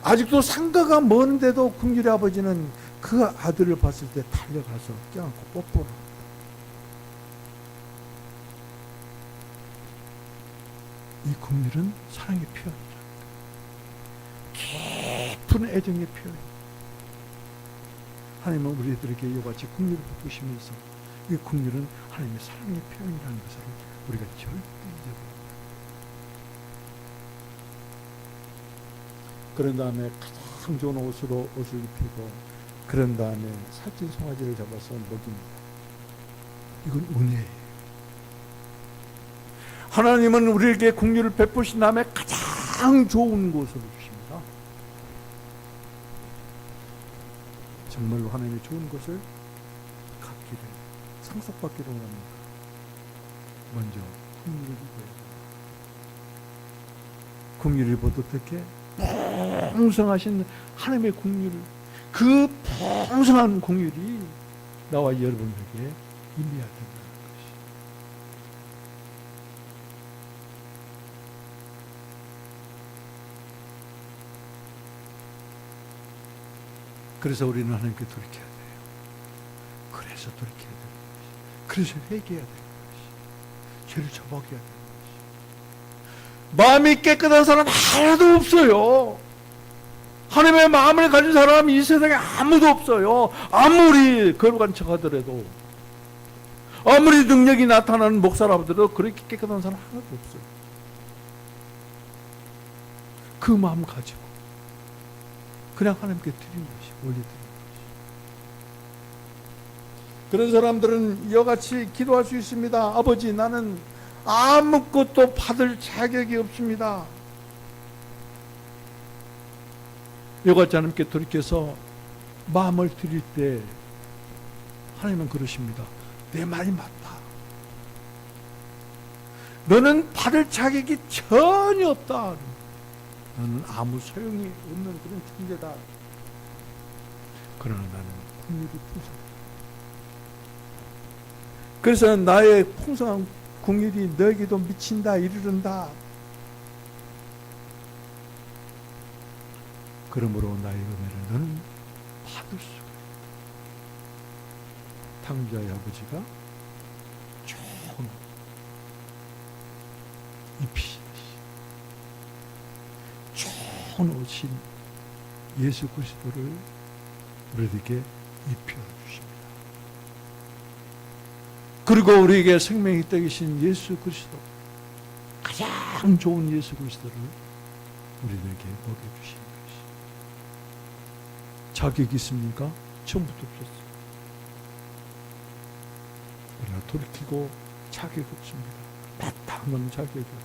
아직도 상가가 먼데도 긍휼의 아버지는 그 아들을 봤을 때 달려가서 껴안고 뽀뽀를 합니다. 이 긍휼은 사랑의 표현이다. 깊은 애정의 표현. 하나님은 우리들에게 이와 같이 긍휼을 베푸시면서 이 긍휼은 하나님의 사랑의 표현이라는 것을 우리가 절대 잊어버립니다. 그런 다음에 가장 좋은 옷을 입히고 그런 다음에 살찐 송아지를 잡아서 먹입니다. 이건 은혜예요. 하나님은 우리에게 긍휼을 베푸신 다음에 가장 좋은 것을 주십니다. 정말로 하나님의 좋은 것을 갖기를, 상속받기를 원합니다. 먼저 긍휼을 입어야 됩니다. 긍휼을 입어도 어떻게? 풍성하신 하나님의 긍휼을, 그 풍성한 긍휼이 나와 여러분에게 임해야 된다는 것이. 그래서 우리는 하나님께 돌이켜야 돼요. 그래서 돌이켜야 되는 것이. 그래서 회개해야 되는 것이. 죄를 저버려야 되는 것이. 마음이 깨끗한 사람 하나도 없어요. 하나님의 마음을 가진 사람이 이 세상에 아무도 없어요. 아무리 거룩한 척 하더라도, 아무리 능력이 나타나는 목사라 하더라도 그렇게 깨끗한 사람 하나도 없어요. 그 마음 가지고 그냥 하나님께 드리는 것이, 올려드리는 것이. 그런 사람들은 이와 같이 기도할 수 있습니다. 아버지, 나는 아무것도 받을 자격이 없습니다. 이와 같이 하나님께 돌이켜서 마음을 드릴 때 하나님은 그러십니다. 내 말이 맞다. 너는 받을 자격이 전혀 없다. 너는 아무 소용이 없는 그런 존재다. 그러나 나는 긍휼이 풍성하다. 그래서 나의 풍성한 긍휼이 너에게도 미친다, 이르른다. 그러므로 나의 은혜를 너는 받을 수가 있다. 탕자의 아버지가 좋은 입히시듯이 좋은 옷인 예수 그리스도를 우리에게 입혀주십니다. 그리고 우리에게 생명이 되신 예수 그리스도, 가장 좋은 예수 그리스도를 우리들에게 먹여주신 것이. 자격이 있습니까? 처음부터 없었어요. 그러나 돌이키고 자격이 없습니다. 마땅한 자격이 없다.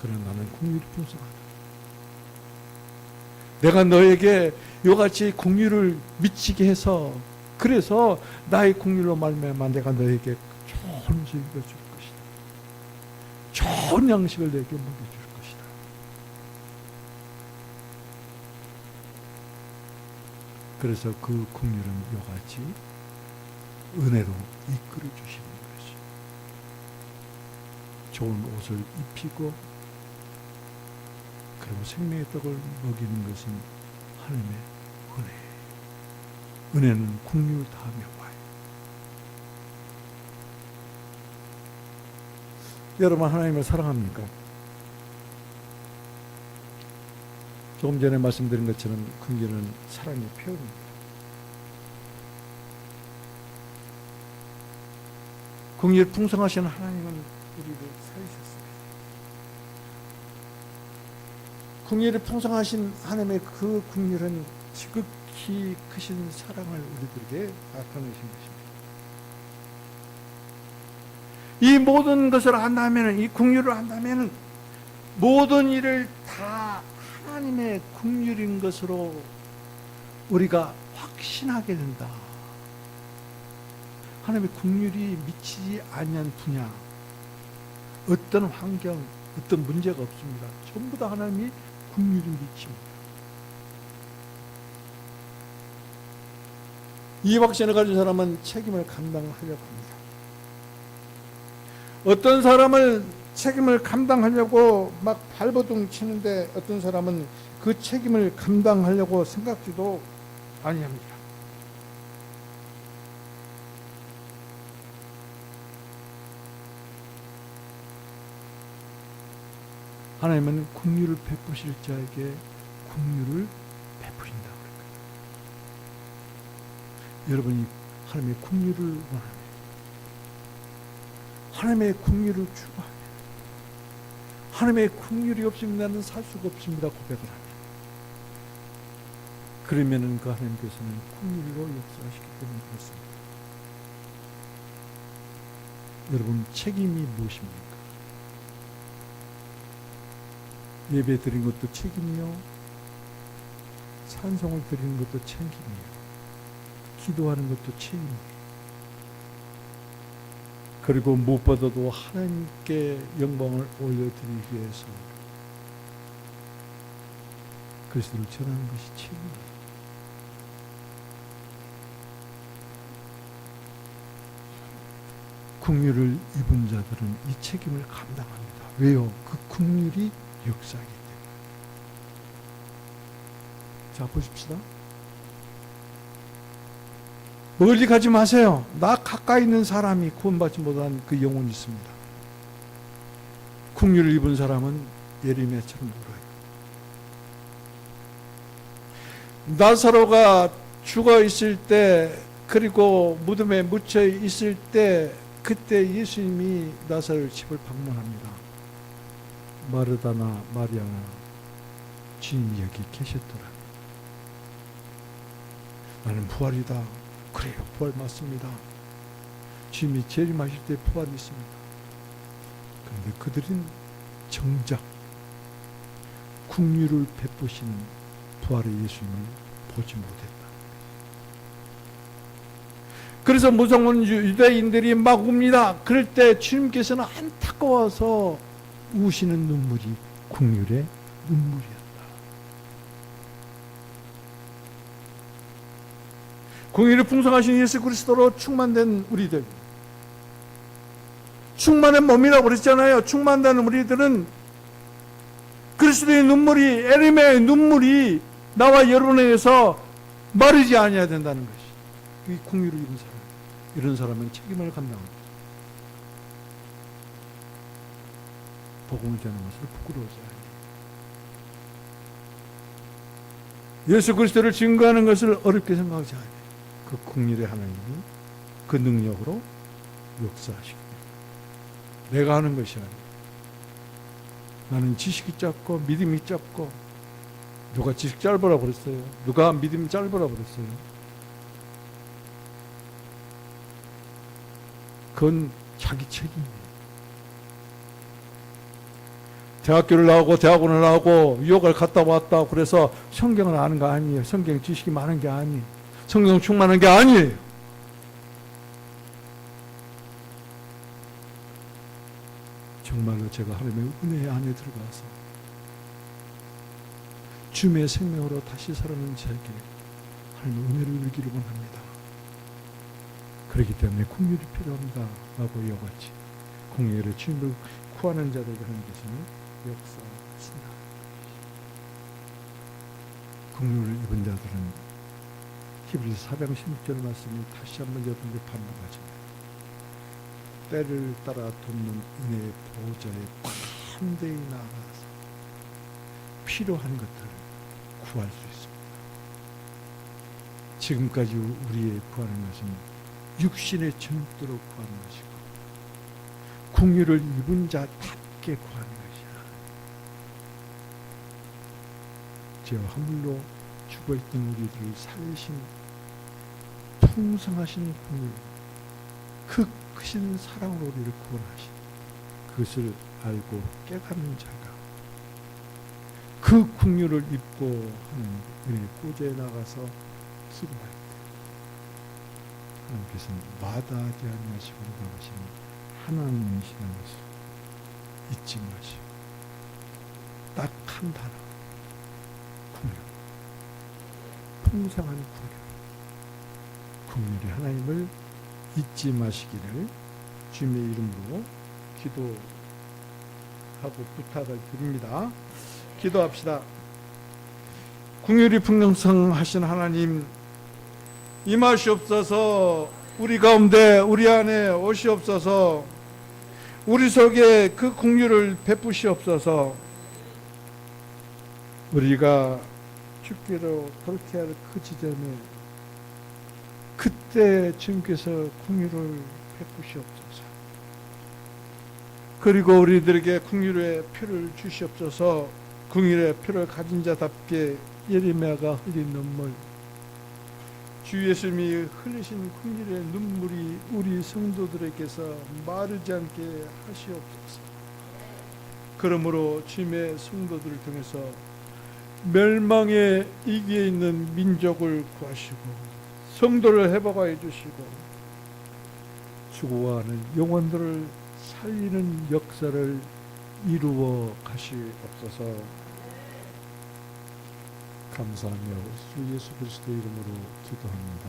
그러나 나는 긍휼이 풍성하다. 내가 너에게 이같이 긍휼을 미치게 해서, 그래서 나의 긍휼로 말미암아 내가 너에게 좋은 즐겨 줄 것이다. 좋은 양식을 내게 먹여줄 것이다. 그래서 그 긍휼은 이같이 은혜로 이끌어 주시는 것이. 좋은 옷을 입히고 그리고 생명의 떡을 먹이는 것은 하나님의 은혜. 은혜는 긍휼 다음에 와요. 여러분, 하나님을 사랑합니까? 조금 전에 말씀드린 것처럼 긍휼은 사랑의 표현입니다. 긍휼 풍성하신 하나님은 우리를 살리셨습니다. 긍휼이 풍성하신 하나님의 그 긍휼은 지극히 크신 사랑을 우리들에게 나타내신 것입니다. 이 모든 것을 안다면, 이 긍휼을 안다면 모든 일을 다 하나님의 긍휼인 것으로 우리가 확신하게 된다. 하나님의 긍휼이 미치지 않는 분야, 어떤 환경, 어떤 문제가 없습니다. 전부 다 하나님이 긍휼이 미칩니다. 이 확신을 가진 사람은 책임을 감당하려고 합니다. 어떤 사람은 책임을 감당하려고 막 발버둥 치는데, 어떤 사람은 그 책임을 감당하려고 생각지도 아니합니다. 하나님은 긍휼을 베푸실 자에게 긍휼을 베푸신다고 그랬거든요. 여러분이 하나님의 긍휼을 원하면, 하나님의 긍휼을 추구하면, 하나님의 긍휼이 없으면 나는 살 수가 없습니다 고백을 하면, 그러면은 그 하나님께서는 긍휼로 역사하시기 때문에 그렇습니다. 여러분, 책임이 무엇입니까? 예배 드린 것도 책임이요, 찬송을 드리는 것도 책임이요, 기도하는 것도 책임이요. 그리고 무엇보다도 하나님께 영광을 올려드리기 위해서 그리스도를 전하는 것이 책임이에요. 긍휼을 입은 자들은 이 책임을 감당합니다. 왜요? 그 긍휼이 역사하기 때문에. 자, 보십시다. 멀리 가지 마세요. 나 가까이 있는 사람이 구원받지 못한 그 영혼이 있습니다. 긍휼을 입은 사람은 예레미야처럼 울어요. 나사로가 죽어 있을 때, 그리고 무덤에 묻혀 있을 때, 그때 예수님이 나사로 집을 방문합니다. 마르다나 마리아나, 주님이 여기 계셨더라. 나는 부활이다. 그래요, 부활 맞습니다. 주님이 재림하실 때 부활이 있습니다. 그런데 그들은 정작 긍휼을 베푸시는 부활의 예수님을 보지 못했다. 그래서 무성한 유대인들이 막 웁니다. 그럴 때 주님께서는 안타까워서 우시는 눈물이 긍휼의 눈물이었다. 긍휼이 풍성하신 예수 그리스도로 충만된 우리들, 충만한 몸이라고 그랬잖아요. 충만된 우리들은 그리스도의 눈물이, 에르메의 눈물이 나와 여러분에게서 마르지 아니해야 된다는 것이, 이 긍휼을 입은 사람, 이런 사람은 책임을 감당합니다. 복음을 전하는 것을 부끄러워하지 않아요. 예수 그리스도를 증거하는 것을 어렵게 생각하지 않아요. 그 긍휼의 하나님이 그 능력으로 역사하시고 내가 하는 것이 아니에요. 나는 지식이 짧고 믿음이 짧고 누가 지식 짧으라고 그랬어요? 누가 믿음 짧으라고 그랬어요? 그건 자기 책임이에요. 대학교를 나오고 대학원을 나오고 유학을 갔다 왔다 그래서 성경을 아는 거 아니에요. 성경 지식이 많은 게 아니에요. 성경 충만한 게 아니에요. 정말로 제가 하나님의 은혜 안에 들어가서 주님의 생명으로 다시 살아난 자에게 하나님의 은혜를 누리기를 원합니다. 그렇기 때문에 긍휼이 필요합니다 라고 이어갔지. 긍휼을 주님을 구하는 자들에게 하나님께서는 역사하신다. 긍휼을 입은 자들은 히브리서 4장 16절 말씀이 다시 한번 여러분들 반복하십니다. 때를 따라 돕는 은혜의 보호자에 담대히 나아가서 필요한 것들을 구할 수 있습니다. 지금까지 우리의 구하는 것은 육신의 정도로 구하는 것이고 긍휼을 입은 자답게 구하는 것이야. 죄와 화물로 죽어있던 우리들을 살리신 풍성하신 긍휼, 그 크신 사랑으로 우리를 구원하신 그것을 알고 깨닫는 자가 그 긍휼을 입고 하는 은혜의 구제에 나가서 수고할 때 하나님께서는 마다하지 아니하시고 나가시는 하나님이시라는 것을 잊지 마시고 딱 한 단어 긍휼, 풍성한 긍휼, 긍휼의 하나님을 잊지 마시기를 주님의 이름으로 기도하고 부탁을 드립니다. 기도합시다. 긍휼이 풍성하신 하나님, 임하시옵소서. 우리 가운데 우리 안에 오시옵소서. 우리 속에 그 긍휼을 베푸시옵소서. 우리가 죽기로 돌이켜야 할 그 지점에 그때 주님께서 긍휼을 베푸시옵소서. 그리고 우리들에게 긍휼의 표를 주시옵소서. 긍휼의 표를 가진 자답게 예레미야가 흘린 눈물, 주 예수님이 흘리신 긍휼의 눈물이 우리 성도들에게서 마르지 않게 하시옵소서. 그러므로 주님의 성도들을 통해서 멸망의 이기에 있는 민족을 구하시고 성도를 회복하여 주시고 죽어가는 영혼들을 살리는 역사를 이루어 가시옵소서. 감사하며 주 예수 그리스도의 이름으로 기도합니다.